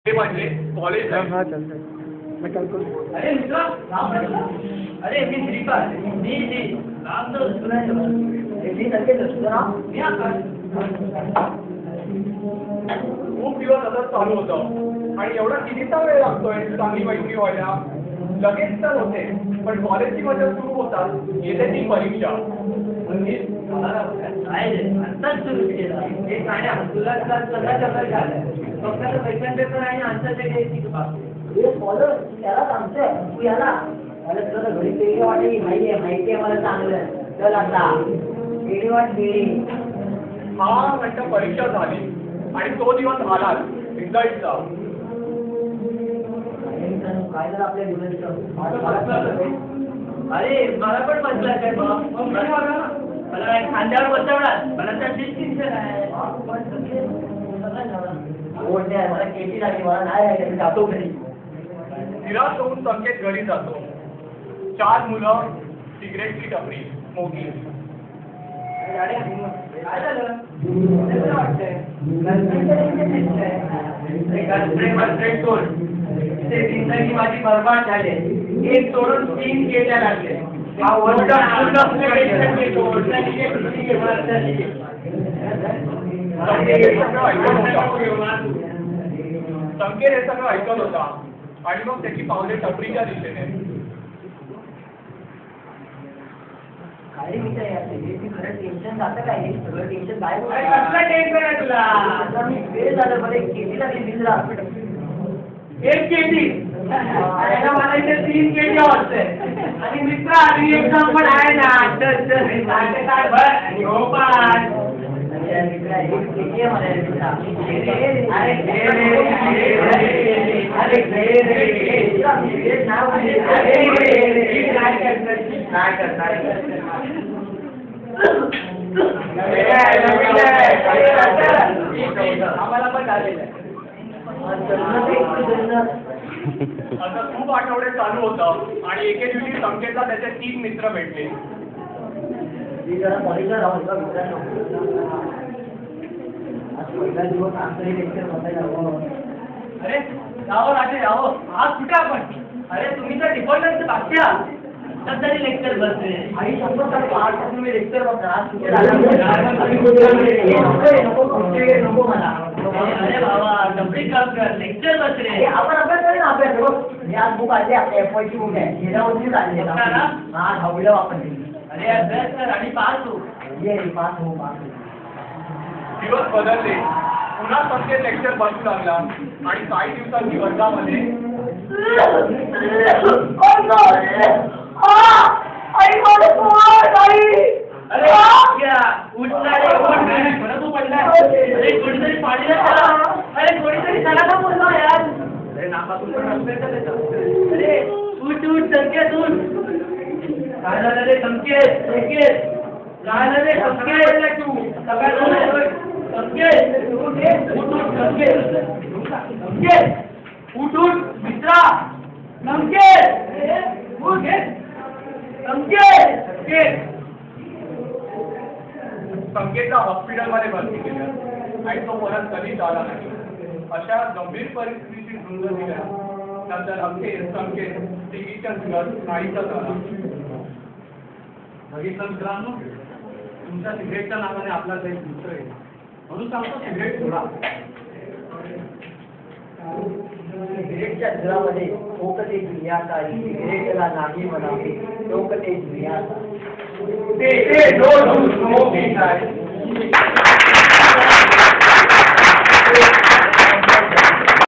ते म्हणजे कॉलेज हाँ चलता है मैं कल को अरे मित्र अरे मी श्रीपाद मी नाम तो सुना है मी संकेत सुना मी आकाश खूप दिवस असंच चालू होतं आणि एवढा कितीचा वेळ लागतोय चांगली मैत्री व्हायला. लगेच तर होते पण कॉलेजची मजा सुरू होतात येते ती परीक्षा. काय रे आत्ताच सुरू केला हे काय तुला सगळं झालं फक्त सेकंड पेपर आणि आन्सर ते द्यायची हे फॉलो त्याला सांगतोय तू याला मला तुला घरी केली वाटली माहिती आहे मला चांगलं चल आता केली वाटली. हा म्हटलं परीक्षा झाली आणि तो दिवस आला रिझल्टचा. काय झालं आपल्या दिवसाचं अरे मला पण बसला काय मला खांद्यावर बसवणार मला तर डिस्टिंक्शन आहे मला केटी लागली मला नाही आहे जातो घरी. निराश होऊन संकेत घरी जातो. 4 मुलं सिगरेटची टपरी मोठी. काय झालं वाटतंय जिंदगी माझी बरबाद झाली. एक सोडून 3 गेल्या लागले. संकेत हे सगळं ऐकत होता आणि मग त्याची पावले टपरीच्या दिशेने. काय खरं टेन्शन जातं काय सगळं टेन्शन काय कसलं टेन्शन आहे तुला आता मी वेळ झालं बरं केली लागली मित्रा एक केली मला इथे 3 केली वाटते आणि मित्र आणि एक्झाम पण आहे ना काय आम्हाला पण झालेलं आहे. आता खूप आठवडे चालू होतं आणि एके दिवशी संकेतला त्याचे 3 मित्र भेटले. कॉलेजला राहून का मित्रांनो आज पहिला दिवस आमचं लेक्चर बसायला. अरे राहो राजे राहो आज कुठे आपण अरे तुम्ही तर डिपार्टमेंटचे बाकी आहात तरी लेक्चर बसले आणि 100% मी लेक्चर बसणार नको मला. अरे बाबा डबडी काम कर लेक्चर बसले आपण अभ्यास करेन अभ्यास बघ आज बुक आली आपल्या एफवायची बुक आहे गेल्यावरती झाली हा धावलं आपण. अरे अभ्यास कर आणि पास हो पास हो. दिवस बदलले. पुन्हा संकेत लेक्चर बसू लागला आणि काही दिवसांची वर्गामध्ये काय झालं रे संकेत काय झालं रे संकेत तू उठून मित्रा संकेतला हॉस्पिटलमध्ये भरती केलं आणि तो परत कधीच आला नाही. अशा गंभीर परिस्थितीची झुंज दिल्या नंतर अखेर संकेत टीव्हीच्या जुगात नाहीचा झाला. बघितलं मित्रांनो तुमच्या सिगरेटच्या नावाने आपला देश दुसरं आहे म्हणून सांगतो सिगरेट सोडा. सिगरेटच्या धुरामध्ये टोकते दुनियाकारी सिगरेटला नाही म्हणावे टोकते दुनियाकारी.